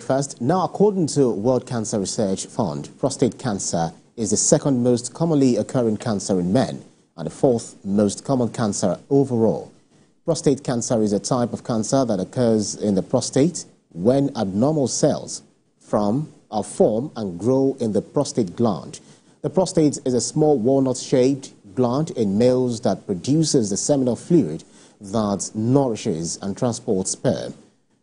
breakfast. Now, according to World Cancer Research Fund, prostate cancer is the second most commonly occurring cancer in men and the fourth most common cancer overall. Prostate cancer is a type of cancer that occurs in the prostate when abnormal cells form and grow in the prostate gland. The prostate is a small walnut-shaped gland in males that produces the seminal fluid that nourishes and transports sperm.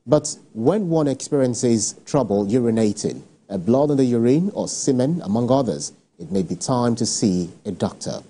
But when one experiences trouble urinating, blood in the urine or semen, among others, it may be time to see a doctor.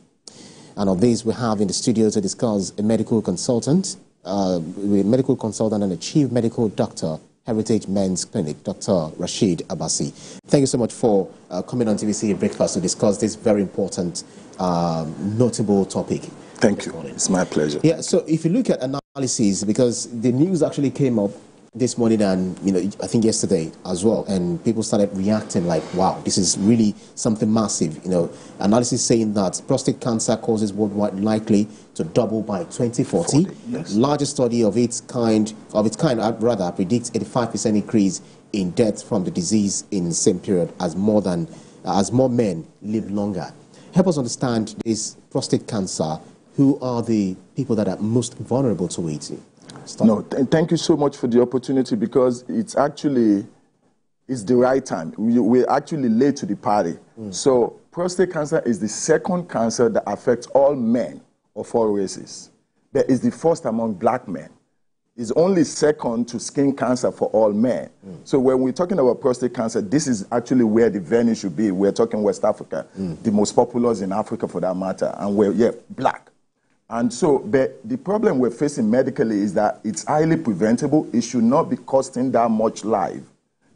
And of these, we have in the studio to discuss a medical consultant and a chief medical doctor, Heritage Men's Clinic, Dr. Rashid Abbasi. Thank you so much for coming on TVC Breakfast to discuss this very important, notable topic. Thank you. It's my pleasure. Yeah, so if you look at analysis, because the news actually came up this morning and, I think yesterday as well, and people started reacting like, wow, this is really something massive. Analysis saying that prostate cancer causes worldwide likely to double by 2040. Yes. Largest study of its kind, predicts 85% increase in death from the disease in the same period as more men live longer. Help us understand this prostate cancer. Who are the people that are most vulnerable to it? Thank you so much for the opportunity, because it's the right time. We're actually late to the party. So prostate cancer is the second cancer that affects all men of all races. But it's the first among black men. It's only second to skin cancer for all men. So when we're talking about prostate cancer, this is actually where the venue should be. We're talking West Africa, the most populous in Africa for that matter, and we're black. And so, but the problem we're facing medically is that it's highly preventable. It should not be costing that much life.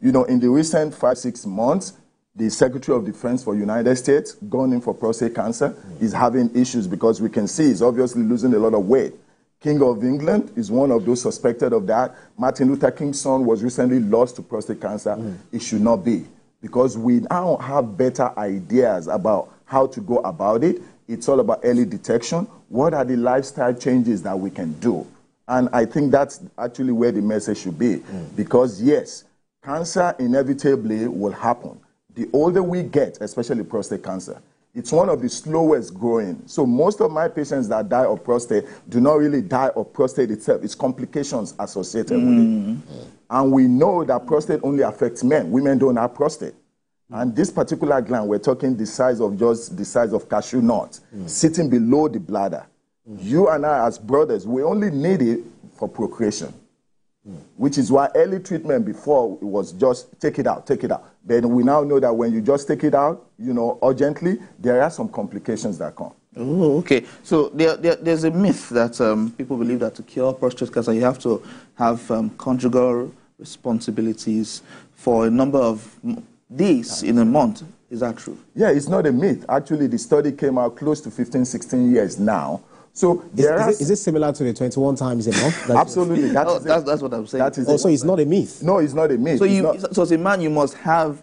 In the recent 5-6 months, the Secretary of Defense for United States gone in for prostate cancer is having issues, because we can see he's obviously losing a lot of weight. King of England is one of those suspected of that. Martin Luther King's son was recently lost to prostate cancer. It should not be, because we now have better ideas about how to go about it. It's all about early detection. What are the lifestyle changes that we can do? And I think that's actually where the message should be. Because yes, cancer inevitably will happen. The older we get, especially prostate cancer, it's one of the slowest growing. So most of my patients that die of prostate do not really die of prostate itself. It's complications associated with it. And we know that prostate only affects men. Women don't have prostate. And this particular gland, we're talking the size of cashew nut, sitting below the bladder. You and I, as brothers, we only need it for procreation, which is why early treatment before it was just take it out. Then we now know that when you just take it out, urgently, there are some complications that come. Oh, okay. So there's a myth that people believe that to cure prostate cancer, you have to have conjugal responsibilities for a number of days in a month. Is that true? Yeah, it's not a myth. Actually, the study came out close to 15, 16 years now. So is it similar to the 21 times a month? Absolutely. That's what I'm saying. So it's not a myth? No, it's not a myth. So as a man, you must have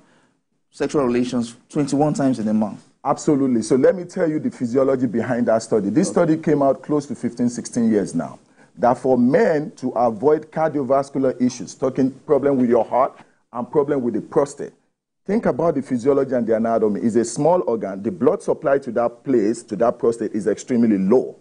sexual relations 21 times in a month? Absolutely. So let me tell you the physiology behind that study. This study came out close to 15, 16 years now. That for men to avoid cardiovascular issues, talking problem with your heart and problem with the prostate, think about the physiology and the anatomy. It's a small organ. The blood supply to that place, to that prostate, is extremely low.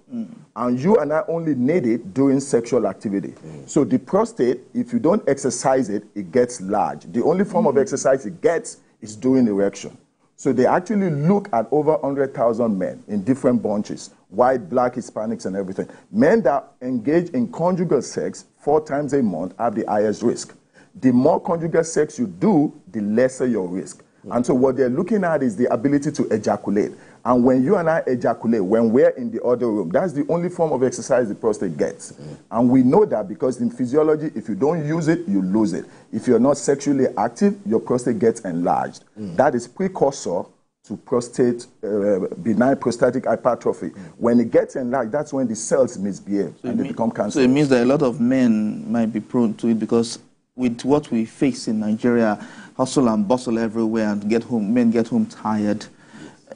And you and I only need it during sexual activity. So the prostate, if you don't exercise it, it gets large. The only form of exercise it gets is during erection. So they actually look at over 100,000 men in different bunches, white, black, Hispanics, and everything. Men that engage in conjugal sex 4 times a month have the highest risk. The more conjugal sex you do, the lesser your risk. And so what they're looking at is the ability to ejaculate. And when you and I ejaculate, when we're in the other room, that's the only form of exercise the prostate gets. And we know that because in physiology, if you don't use it, you lose it. If you're not sexually active, your prostate gets enlarged. That is precursor to prostate, benign prostatic hypertrophy. When it gets enlarged, that's when the cells misbehave and they become cancerous. So it means that a lot of men might be prone to it, because with what we face in Nigeria, hustle and bustle everywhere, and men get home tired.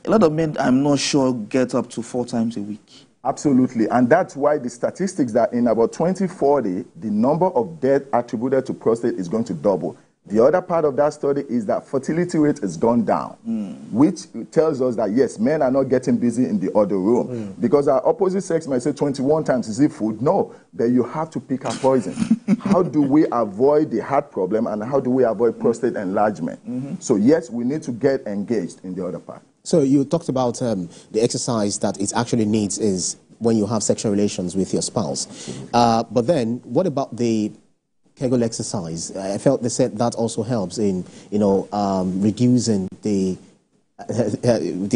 A lot of men, I'm not sure, get up to 4 times a week. Absolutely. And that's why the statistics that in about 2040, the number of deaths attributed to prostate is going to double. The other part of that study is that fertility rate has gone down, which tells us that, yes, men are not getting busy in the other room. Because our opposite sex might say 21 times, is it food? No, but you have to pick a poison. How do we avoid the heart problem, and how do we avoid prostate enlargement? So, yes, we need to get engaged in the other part. So you talked about the exercise that it actually needs is when you have sexual relations with your spouse. But then, what about the Kegel exercise? I felt they said that also helps in, reducing the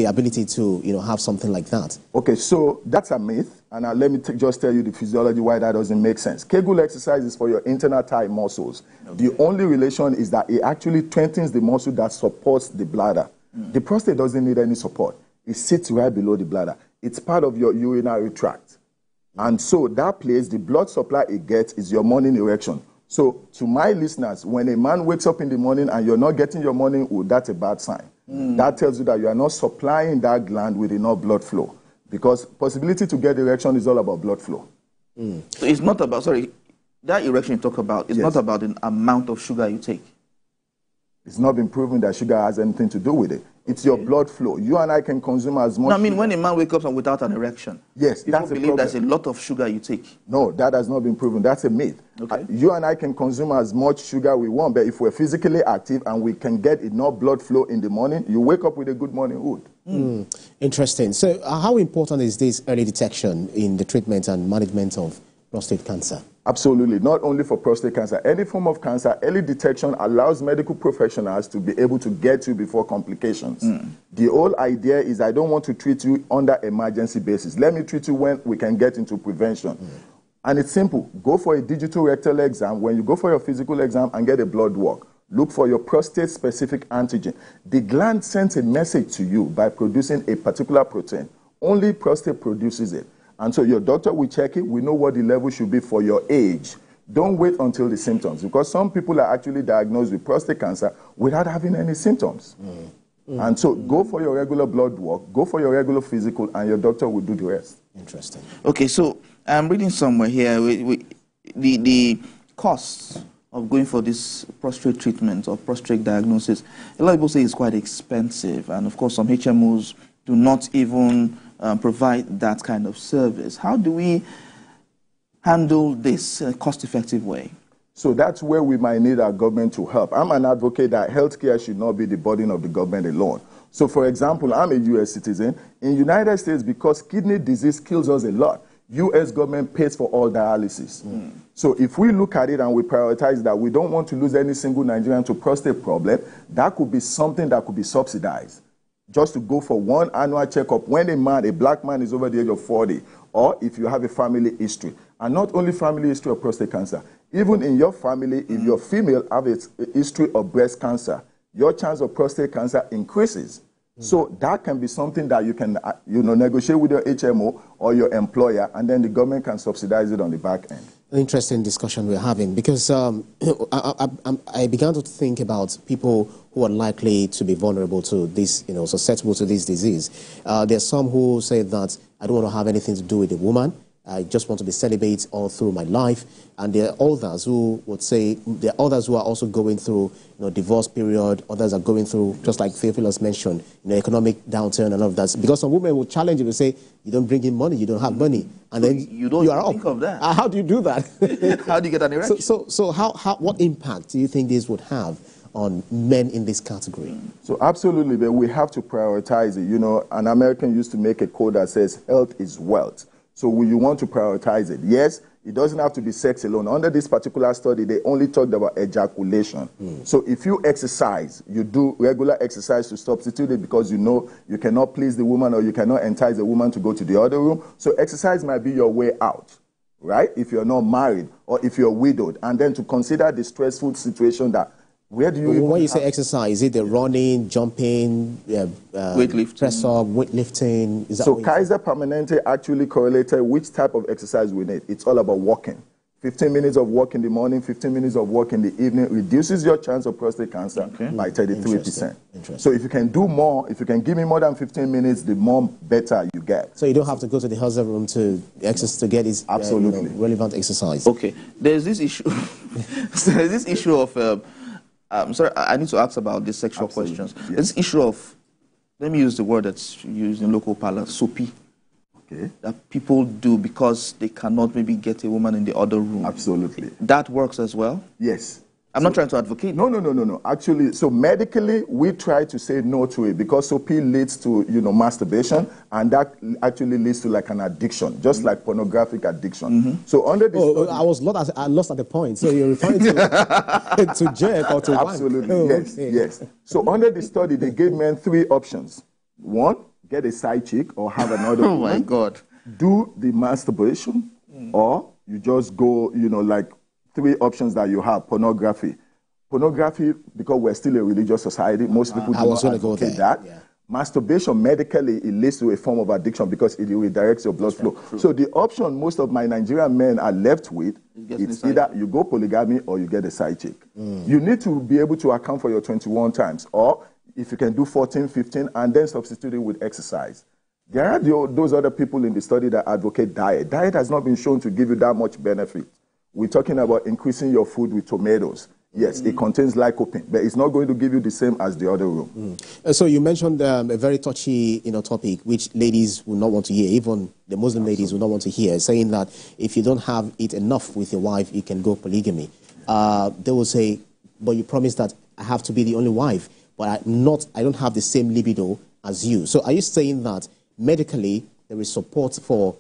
ability to, have something like that. Okay, so that's a myth, and let me just tell you the physiology why that doesn't make sense. Kegel exercise is for your internal thigh muscles. Okay. The only relation is that it actually strengthens the muscle that supports the bladder. The prostate doesn't need any support. It sits right below the bladder. It's part of your urinary tract. And so that place, the blood supply it gets is your morning erection. So to my listeners, when a man wakes up in the morning and you're not getting your morning wood, that's a bad sign. That tells you that you are not supplying that gland with enough blood flow. Because possibility to get erection is all about blood flow. So it's not about, that erection you talk about, it's not about the amount of sugar you take. It's not been proven that sugar has anything to do with it. It's your blood flow. You and I can consume as much. No, I mean, when a man wakes up without an erection, yes, people that's a believe problem. there's a lot of sugar you take. No, that has not been proven. That's a myth. Okay. You and I can consume as much sugar we want, but if we're physically active and we can get enough blood flow in the morning, you wake up with a good morning wood. Interesting. So how important is this early detection in the treatment and management of prostate cancer? Absolutely. Not only for prostate cancer. Any form of cancer, early detection allows medical professionals to be able to get you before complications. The whole idea is I don't want to treat you under emergency basis. Let me treat you when we can get into prevention. And it's simple. Go for a digital rectal exam when you go for your physical exam and get a blood work. Look for your prostate-specific antigen. The gland sends a message to you by producing a particular protein. Only prostate produces it. And so your doctor will check it. We know what the level should be for your age. Don't wait until the symptoms, because some people are actually diagnosed with prostate cancer without having any symptoms. And so go for your regular blood work, go for your regular physical, and your doctor will do the rest. Interesting. Okay, so I'm reading somewhere here, the costs of going for this prostate treatment or prostate diagnosis, a lot of people say it's quite expensive. And of course, some HMOs do not even provide that kind of service. How do we handle this in a cost-effective way? So that's where we might need our government to help. I'm an advocate that healthcare should not be the burden of the government alone. So for example, I'm a U.S. citizen. In the United States, because kidney disease kills us a lot, U.S. government pays for all dialysis. So if we look at it and we prioritize that we don't want to lose any single Nigerian to prostate problem, that could be something that could be subsidized. Just to go for one annual checkup when a black man is over the age of 40, or if you have a family history. And not only family history of prostate cancer, even in your family, if you're female, have a history of breast cancer, your chance of prostate cancer increases. So that can be something that you can negotiate with your HMO or your employer, and then the government can subsidize it on the back end. An interesting discussion we're having, because I began to think about people who are likely to be vulnerable to this, susceptible to this disease. There are some who say that I don't want to have anything to do with a woman. I just want to be celibate all through my life. And there are others who would say, there are others who are also going through, divorce period. Others are going through, just like Theophilus mentioned, economic downturn and all of that. Because some women will challenge you and say, you don't bring in money, you don't have money. And then you don't think of that. How do you do that? How do you get an erection? So what impact do you think this would have on men in this category? So absolutely, but we have to prioritize it. An American used to make a quote that says, health is wealth. So you want to prioritize it. Yes, it doesn't have to be sex alone. Under this particular study, they only talked about ejaculation. So if you exercise, you do regular exercise to substitute it because you cannot please the woman or you cannot entice the woman to go to the other room. So exercise might be your way out, right? If you're not married or if you're widowed. And then to consider the stressful situation that when you say exercise, is it the running, jumping, weightlifting, press up, weightlifting? Is that so Kaiser Permanente actually correlated which type of exercise we need. It's all about walking. 15 minutes of walk in the morning, 15 minutes of walk in the evening reduces your chance of prostate cancer by 33%. So if you can do more, if you can give me more than 15 minutes, the more better you get. So you don't have to go to the hospital room to get this relevant exercise. Okay, there's this issue. There's this issue of sorry, I need to ask about the sexual questions. Yes. This issue of, let me use the word that's used in local parlance, soapy. Okay. That people do because they cannot maybe get a woman in the other room. Absolutely. That works as well? Yes. I'm not trying to advocate. No. Actually, so medically, we try to say no to it because SOP leads to, masturbation, and that actually leads to like an addiction, just like pornographic addiction. So under this study, I was lost at the point. So you're referring to to jerk or to absolutely, wank. yes, Okay. yes. So under the study, they gave men 3 options. 1, get a side chick or have another Oh woman. my God. Do the masturbation, or you just go, like 3 options that you have. Pornography, because we're still a religious society, most people do not advocate that. Yeah. Masturbation, medically, it leads to a form of addiction because it redirects your blood flow. So the option most of my Nigerian men are left with, it's either you go polygamy or you get a side chick. You need to be able to account for your 21 times, or if you can do 14, 15, and then substitute it with exercise. There are those other people in the study that advocate diet. Diet has not been shown to give you that much benefit. We're talking about increasing your food with tomatoes. Yes, it contains lycopene, but it's not going to give you the same as the other room. So you mentioned a very touchy topic, which ladies will not want to hear, even the Muslim ladies will not want to hear, saying that if you don't have it enough with your wife, you can go polygamy. They will say, but you promised that I have to be the only wife, but I don't have the same libido as you. So are you saying that medically there is support for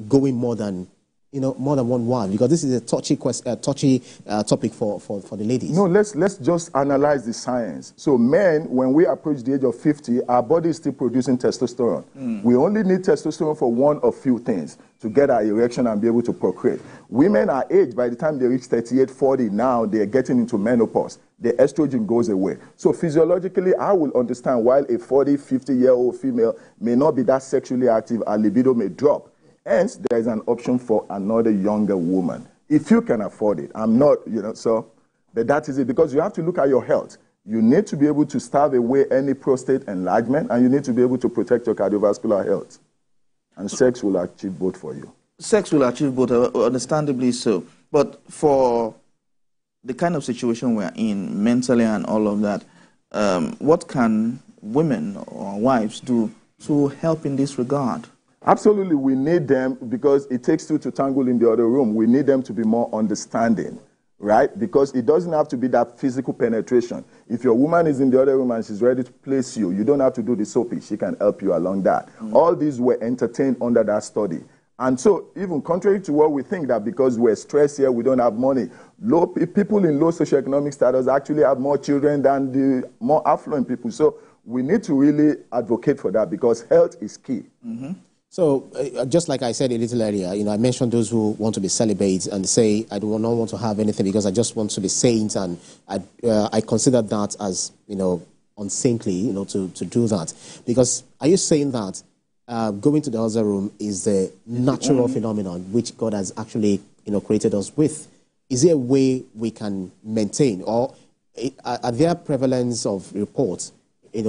going more than one wife? Because this is a touchy topic for the ladies. No, let's just analyze the science. So men, when we approach the age of 50, our body is still producing testosterone. We only need testosterone for one of few things, to get our erection and be able to procreate. Women are aged, by the time they reach 38, 40, now they're getting into menopause. The estrogen goes away. So physiologically, I will understand why a 40, 50-year-old female may not be that sexually active, her libido may drop. Hence, there is an option for another younger woman, if you can afford it. I'm not, but that is it, because you have to look at your health. You need to be able to starve away any prostate enlargement, and you need to be able to protect your cardiovascular health. And sex will achieve both for you. Sex will achieve both, understandably so. But for the kind of situation we're in, mentally and all of that, what can women or wives do to help in this regard? Absolutely, we need them, because it takes 2 to tangle in the other room. We need them to be more understanding, right? Because it doesn't have to be that physical penetration. If your woman is in the other room and she's ready to place you, you don't have to do the soapy. She can help you along that. All these were entertained under that study. And so, even contrary to what we think, that because we're stressed here, we don't have money, people in low socioeconomic status actually have more children than the more affluent people. So we need to really advocate for that, because health is key. So, just like I said a little earlier, I mentioned those who want to be celibate and say, I do not want to have anything because I just want to be saint, and I consider that as, unsaintly, to do that. Because are you saying that going to the other room is the natural phenomenon which God has actually, created us with? Is there a way we can maintain, or are there prevalence of reports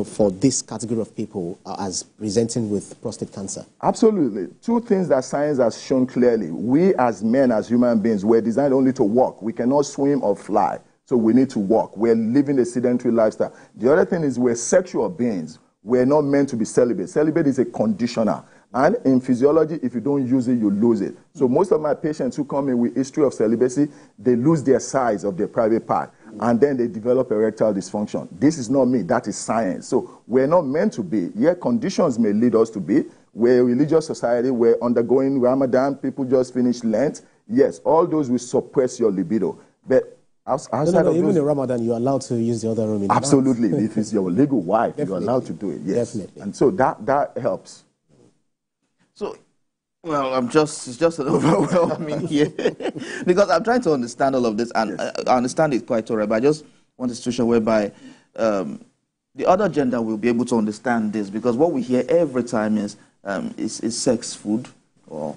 for this category of people as presenting with prostate cancer? Absolutely. 2 things that science has shown clearly. We as men, as human beings, we're designed only to walk. We cannot swim or fly, so we need to walk. We're living a sedentary lifestyle. The other thing is we're sexual beings. We're not meant to be celibate. Celibate is a conditioner. And in physiology, if you don't use it, you lose it. So most of my patients who come in with history of celibacy, they lose their size of their private part, and then they develop erectile dysfunction. This is not me. That is science. So we're not meant to be. Yeah, conditions may lead us to be. We're a religious society. We're undergoing Ramadan. People just finished Lent. Yes, all those will suppress your libido. But even in Ramadan, you're allowed to use the other room. Absolutely. If it's your legal wife, you're allowed to do it. Yes. Definitely. And so that helps. So, well, it's just an overwhelming here. Because I'm trying to understand all of this, and Yes. I understand it quite all right, but I just want a situation whereby the other gender will be able to understand this, because what we hear every time is sex food, or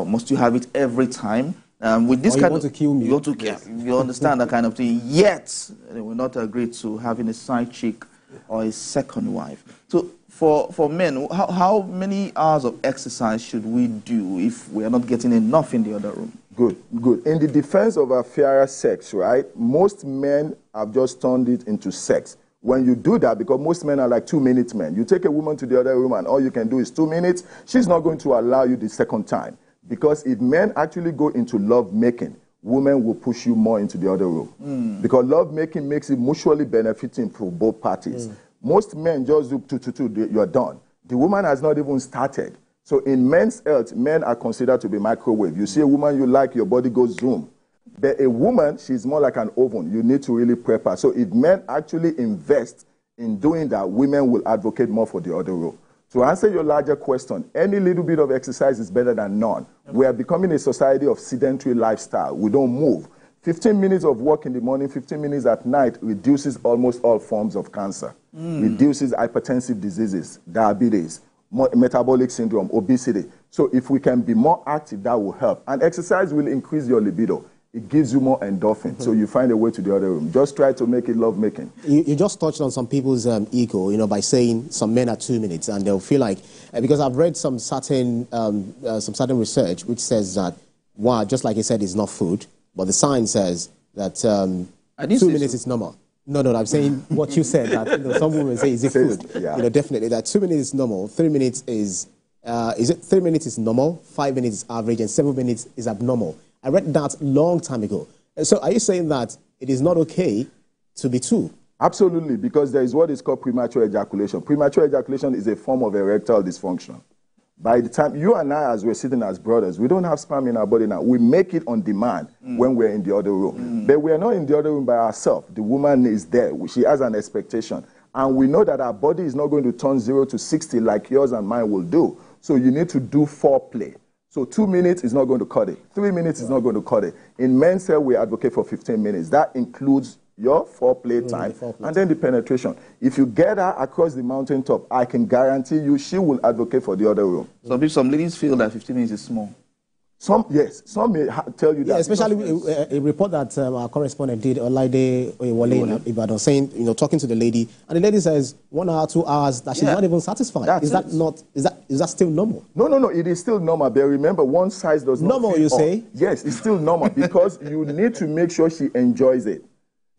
must you have it every time? With this or you kind want of, to kill me. you want to kill, you understand that kind of thing. Yet they will not agree to having a side chick or a second wife. So for men, how many hours of exercise should we do if we are not getting enough in the other room? Good, good. In the defense of a fairer sex, right, most men have just turned it into sex. When you do that, because most men are like 2-minute men, you take a woman to the other room and all you can do is 2 minutes, she's not going to allow you the second time. Because if men actually go into love making, women will push you more into the other room. Because love making makes it mutually benefiting for both parties. Most men just do 2, you're done. The woman has not even started. So in men's health, men are considered to be microwave. You see a woman you like, your body goes zoom. But a woman, she's more like an oven. You need to really prep her. So if men actually invest in doing that, women will advocate more for the other role. To answer your larger question, any little bit of exercise is better than none. We are becoming a society of sedentary lifestyle. We don't move. 15 minutes of work in the morning, 15 minutes at night reduces almost all forms of cancer. Reduces hypertensive diseases, diabetes, metabolic syndrome, obesity. So if we can be more active, that will help. And exercise will increase your libido. It gives you more endorphin. So you find a way to the other room. Just try to make it love-making. You just touched on some people's ego, by saying some men are 2 minutes, and they'll feel like, because I've read some certain research which says that, wow, just like you said, it's not food, but the science says that 2 minutes is normal. No, I'm saying what you said, that some women say, is it food? Yeah. Definitely, that 2 minutes is normal, 3 minutes is 3 minutes is normal, 5 minutes is average, and 7 minutes is abnormal. I read that long time ago. So are you saying that it is not okay to be 2? Absolutely, because there is what is called premature ejaculation. Premature ejaculation is a form of erectile dysfunction. By the time you and I, as we're sitting as brothers, we don't have sperm in our body now. We make it on demand when we're in the other room. But we're not in the other room by ourselves. The woman is there. She has an expectation. And we know that our body is not going to turn 0 to 60 like yours and mine will do. So you need to do foreplay. So 2 minutes is not going to cut it. 3 minutes is not going to cut it. In men's health, we advocate for 15 minutes. That includes your foreplay time and then the penetration. If you get her across the mountaintop, I can guarantee you she will advocate for the other room. Some ladies feel that 15 minutes is small. Some may tell you that. Yeah, especially a report that our correspondent did, Olaide Oyewole in Ibadan, saying, talking to the lady, and the lady says 1 hour, 2 hours, that she's not even satisfied. Is that still normal? No, it is still normal. But remember, one size does not normal, you say? Yes, it's still normal because you need to make sure she enjoys it.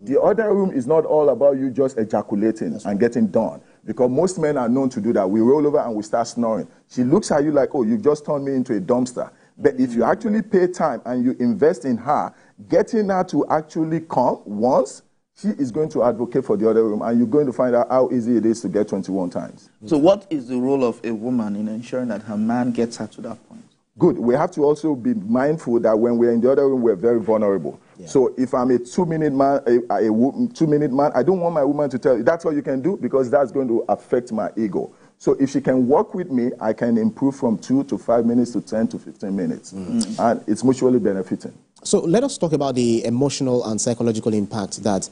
The other room is not all about you just ejaculating and getting done. Because most men are known to do that. We roll over and we start snoring. She looks at you like, oh, you've just turned me into a dumpster. But if you actually pay time and you invest in her, getting her to actually come once, she is going to advocate for the other room, and you're going to find out how easy it is to get 21 times. So what is the role of a woman in ensuring that her man gets her to that point? Good. We have to also be mindful that when we're in the other room, we're very vulnerable. Yeah. So if I'm a 2-minute man, a 2-minute man, I don't want my woman to tell you, that's all you can do, because that's going to affect my ego. So if she can work with me, I can improve from 2 to 5 minutes to 10 to 15 minutes. And it's mutually benefiting. So let us talk about the emotional and psychological impact that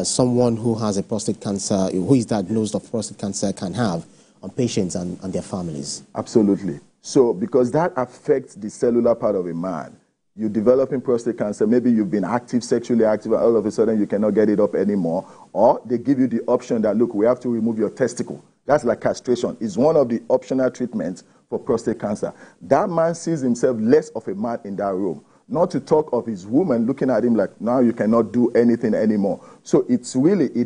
someone who has a prostate cancer, who is diagnosed of prostate cancer, can have on patients and their families. Absolutely. So because that affects the cellular part of a man. You're developing prostate cancer, maybe you've been sexually active, and all of a sudden you cannot get it up anymore. Or they give you the option that, look, we have to remove your testicle. That's like castration. It's one of the optional treatments for prostate cancer. That man sees himself less of a man in that room. Not to talk of his woman looking at him like, now you cannot do anything anymore. So it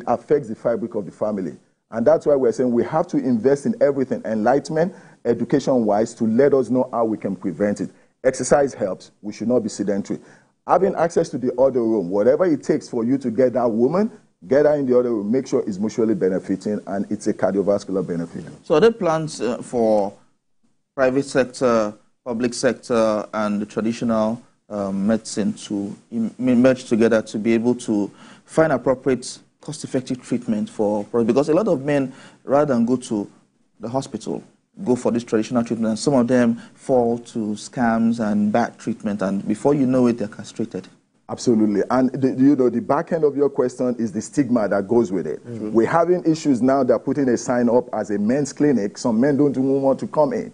affects the fabric of the family. And that's why we're saying we have to invest in everything, enlightenment, education-wise, to let us know how we can prevent it. Exercise helps. We should not be sedentary. Having access to the other room, whatever it takes for you to get that woman, get her in the other room, make sure it's mutually benefiting, and it's a cardiovascular benefit. So are there plans for private sector, public sector, and the traditional medicine to merge together to be able to find appropriate cost-effective treatment for, because a lot of men, rather than go to the hospital, go for this traditional treatment, and some of them fall to scams and bad treatment, and before you know it, they're castrated. Absolutely. And the back end of your question is the stigma that goes with it. We're having issues now. They're putting a sign up as a men's clinic. Some men don't even want to come in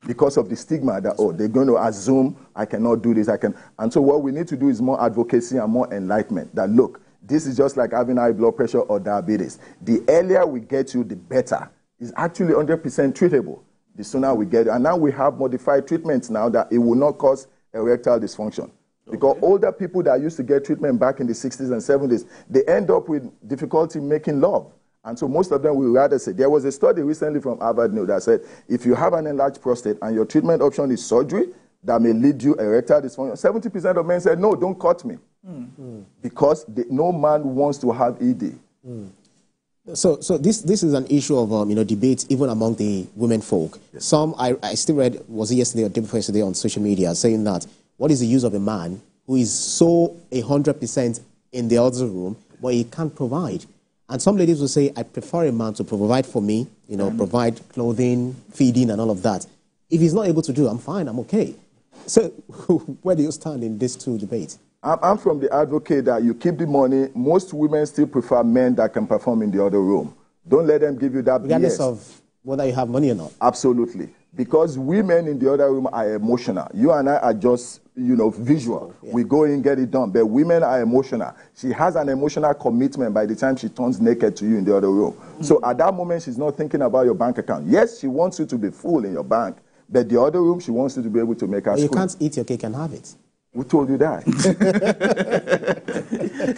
because of the stigma that, oh, they're going to assume I cannot do this. And so what we need to do is more advocacy and more enlightenment that, look, this is just like having high blood pressure or diabetes. The earlier we get you, the better. It's actually 100% treatable. The sooner we get it. And now we have modified treatments now that it will not cause erectile dysfunction. Because older people that used to get treatment back in the 60s and 70s, they end up with difficulty making love. And so most of them will rather say, there was a study recently from Harvard that said, if you have an enlarged prostate and your treatment option is surgery, that may lead you erectile dysfunction. 70% of men said, no, don't cut me. Because no man wants to have ED. So this is an issue of debate even among the women folk. Yes. Some I still read, was it yesterday or day before yesterday on social media, saying that what is the use of a man who is so 100% in the other room, but he can't provide? And some ladies will say, I prefer a man to provide for me, provide clothing, feeding, and all of that. If he's not able to do, I'm fine, I'm okay. So where do you stand in these two debates? I'm from the advocate that you keep the money. Most women still prefer men that can perform in the other room. Don't let them give you that regardless BS. of whether you have money or not. Absolutely. Because women in the other room are emotional. You and I are just, visual. Yeah. We go in, get it done. But women are emotional. She has an emotional commitment by the time she turns naked to you in the other room. So at that moment, she's not thinking about your bank account. Yes, she wants you to be full in your bank. But the other room, she wants you to be able to make her You can't eat your cake and have it. Who told you that?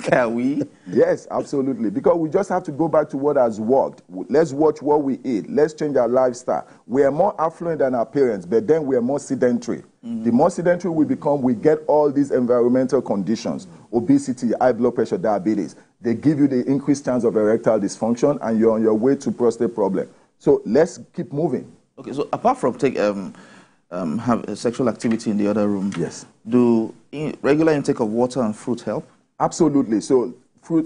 Can we? Yes, absolutely. Because we just have to go back to what has worked. Let's watch what we eat. Let's change our lifestyle. We are more affluent than our parents, but then we are more sedentary. The more sedentary we become, we get all these environmental conditions, obesity, high blood pressure, diabetes. They give you the increased chance of erectile dysfunction, and you're on your way to prostate problem. So let's keep moving. Okay, so apart from have sexual activity in the other room, yes, do regular intake of water and fruit help? Absolutely. So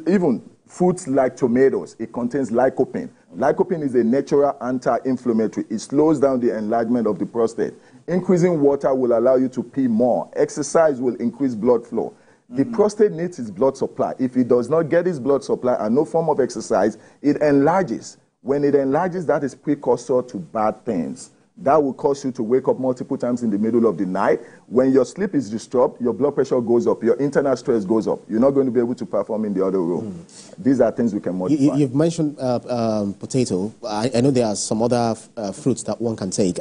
even fruits like tomatoes, it contains lycopene. Lycopene is a natural anti-inflammatory. It slows down the enlargement of the prostate. Increasing water will allow you to pee more. Exercise will increase blood flow. The prostate needs its blood supply. If it does not get its blood supply and no form of exercise, it enlarges. When it enlarges, that is precursor to bad things. That will cause you to wake up multiple times in the middle of the night. When your sleep is disturbed, your blood pressure goes up, your internal stress goes up. You're not going to be able to perform in the other room. These are things we can modify. You've mentioned potato. I know there are some other fruits that one can take.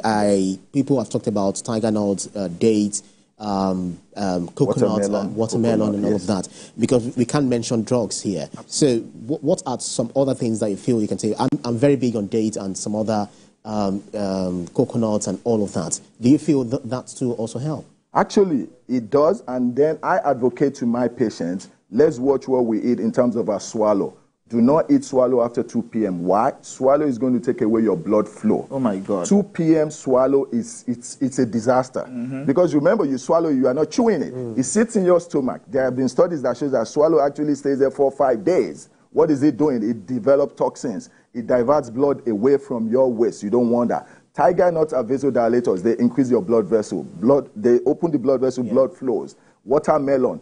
People have talked about tiger nuts, dates, coconut, watermelon, and all of that. Because we can't mention drugs here. Absolutely. So what are some other things that you feel you can take? I'm very big on dates and some other coconuts and all of that. Do you feel that too also help? Actually, it does, and then I advocate to my patients, let's watch what we eat in terms of our swallow. Do not eat swallow after 2 p.m. Why? Swallow is going to take away your blood flow. Oh my God. 2 p.m. swallow it's a disaster. Because remember, you swallow, you are not chewing it. It sits in your stomach. There have been studies that show that swallow actually stays there for 5 days. What is it doing? It develops toxins. It diverts blood away from your waist. You don't want that. Tiger nuts are vasodilators. They increase your blood vessel. They open the blood vessel, blood flows. Watermelon,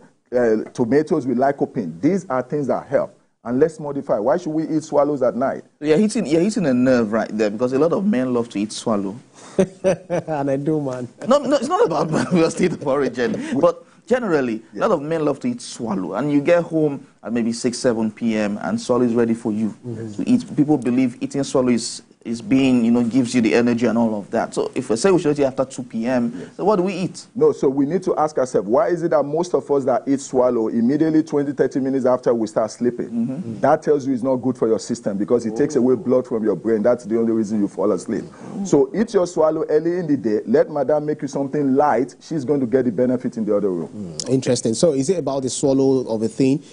tomatoes with lycopene. These are things that help. And let's modify. Why should we eat swallows at night? You're hitting a nerve right there, because a lot of men love to eat swallow. And I do, man. No, it's not about your state of origin. But generally, a lot of men love to eat swallow. And you get home at maybe 6, 7 p.m. and swallow is ready for you to eat. People believe eating swallow is being, gives you the energy and all of that. So if we say we should eat after 2 p.m., so what do we eat? No, so we need to ask ourselves, why is it that most of us that eat swallow immediately 20, 30 minutes after we start sleeping? That tells you it's not good for your system because it takes away blood from your brain. That's the only reason you fall asleep. So eat your swallow early in the day. Let madam make you something light. She's going to get the benefit in the other room. Interesting. So is it about the swallow of a thing?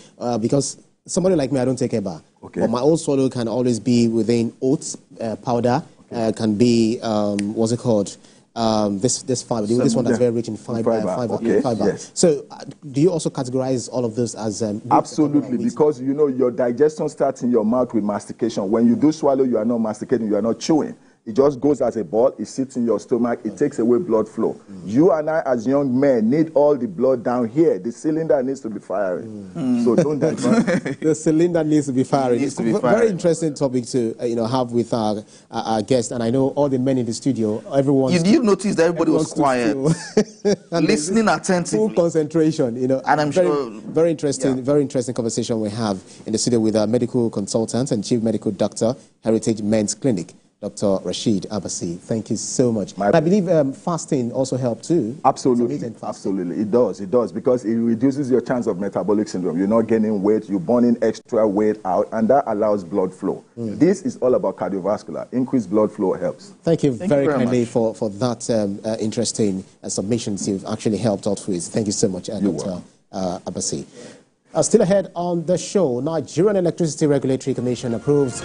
Because somebody like me, I don't take a bath. Okay. But my old swallow can always be within oats powder. Can be what's it called? This fiber. This one that's very rich in fiber. Yes. So do you also categorize all of those as absolutely, because your digestion starts in your mouth with mastication. When you do swallow, you are not masticating, you are not chewing. It just goes as a ball. It sits in your stomach. It takes away blood flow. You and I, as young men, need all the blood down here. The cylinder needs to be firing. So don't divert. The cylinder needs to be firing. It's a very interesting topic to have with our guest. And I know all the men in the studio. Everyone. You notice that everybody was quiet, listening attentively, full concentration. And I'm sure very interesting, very interesting conversation we have in the studio with our medical consultant and chief medical doctor, Heritage Men's Clinic, Dr. Rashid Abasi. Thank you so much. I believe fasting also helped too. Absolutely, absolutely. It does, because it reduces your chance of metabolic syndrome. You're not gaining weight, you're burning extra weight out, and that allows blood flow. This is all about cardiovascular. Increased blood flow helps. Thank you very kindly for that interesting submissions you've actually helped out with. Thank you so much, Dr. Abasi. Still ahead on the show, Nigerian Electricity Regulatory Commission approves